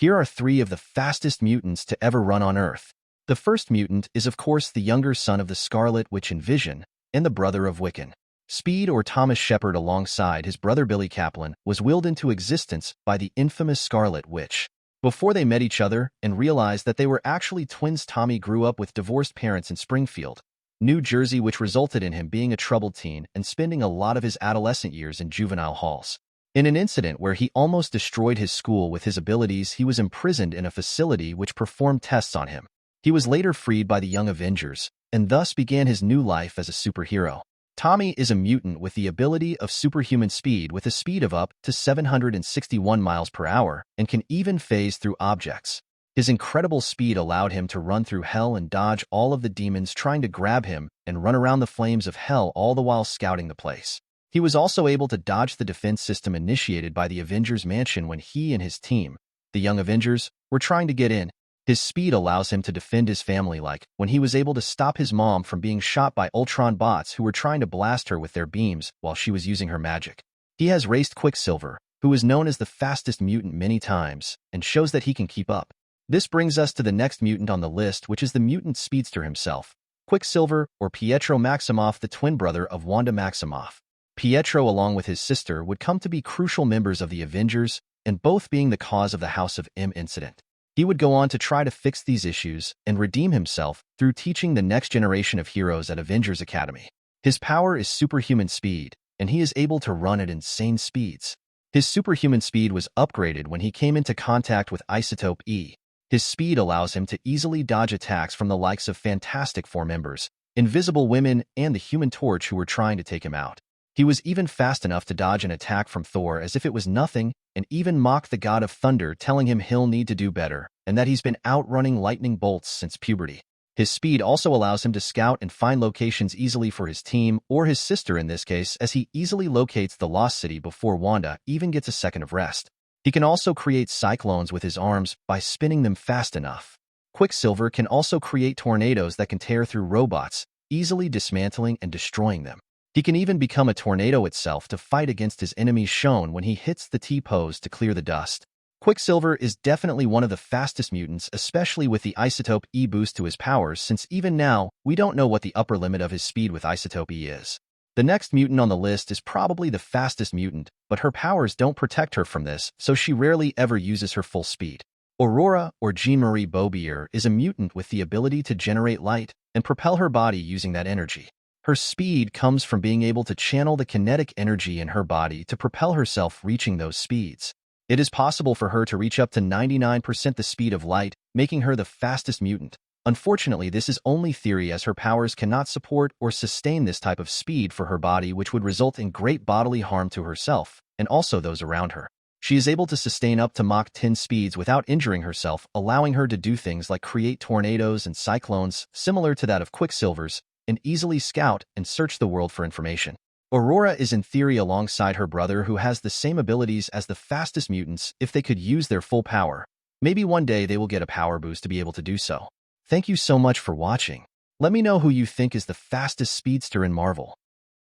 Here are 3 of the fastest mutants to ever run on Earth. The first mutant is of course the younger son of the Scarlet Witch in Vision, and the brother of Wiccan. Speed, or Thomas Shepard, alongside his brother Billy Kaplan, was willed into existence by the infamous Scarlet Witch. Before they met each other and realized that they were actually twins, Tommy grew up with divorced parents in Springfield, New Jersey, which resulted in him being a troubled teen and spending a lot of his adolescent years in juvenile halls. In an incident where he almost destroyed his school with his abilities, he was imprisoned in a facility which performed tests on him. He was later freed by the Young Avengers, and thus began his new life as a superhero. Tommy is a mutant with the ability of superhuman speed, with a speed of up to 761 miles per hour, and can even phase through objects. His incredible speed allowed him to run through hell and dodge all of the demons trying to grab him and run around the flames of hell, all the while scouting the place. He was also able to dodge the defense system initiated by the Avengers Mansion when he and his team, the Young Avengers, were trying to get in. His speed allows him to defend his family, like when he was able to stop his mom from being shot by Ultron bots who were trying to blast her with their beams while she was using her magic. He has raced Quicksilver, who is known as the fastest mutant, many times, and shows that he can keep up. This brings us to the next mutant on the list, which is the mutant speedster himself, Quicksilver, or Pietro Maximoff, the twin brother of Wanda Maximoff. Pietro, along with his sister, would come to be crucial members of the Avengers, and both being the cause of the House of M incident. He would go on to try to fix these issues and redeem himself through teaching the next generation of heroes at Avengers Academy. His power is superhuman speed, and he is able to run at insane speeds. His superhuman speed was upgraded when he came into contact with Isotope E. His speed allows him to easily dodge attacks from the likes of Fantastic Four members, Invisible Women, and the Human Torch, who were trying to take him out. He was even fast enough to dodge an attack from Thor as if it was nothing, and even mock the god of thunder, telling him he'll need to do better, and that he's been outrunning lightning bolts since puberty. His speed also allows him to scout and find locations easily for his team, or his sister in this case, as he easily locates the Lost City before Wanda even gets a second of rest. He can also create cyclones with his arms by spinning them fast enough. Quicksilver can also create tornadoes that can tear through robots, easily dismantling and destroying them. He can even become a tornado itself to fight against his enemies, shown when he hits the T-pose to clear the dust. Quicksilver is definitely one of the fastest mutants, especially with the Isotope E boost to his powers, since even now, we don't know what the upper limit of his speed with Isotope E is. The next mutant on the list is probably the fastest mutant, but her powers don't protect her from this, so she rarely ever uses her full speed. Aurora, or Jean-Marie Beaubier, is a mutant with the ability to generate light and propel her body using that energy. Her speed comes from being able to channel the kinetic energy in her body to propel herself, reaching those speeds. It is possible for her to reach up to 99% the speed of light, making her the fastest mutant. Unfortunately, this is only theory, as her powers cannot support or sustain this type of speed for her body, which would result in great bodily harm to herself and also those around her. She is able to sustain up to Mach 10 speeds without injuring herself, allowing her to do things like create tornadoes and cyclones similar to that of Quicksilver's, and easily scout and search the world for information. Aurora is in theory alongside her brother, who has the same abilities as the fastest mutants if they could use their full power. Maybe one day they will get a power boost to be able to do so. Thank you so much for watching. Let me know who you think is the fastest speedster in Marvel.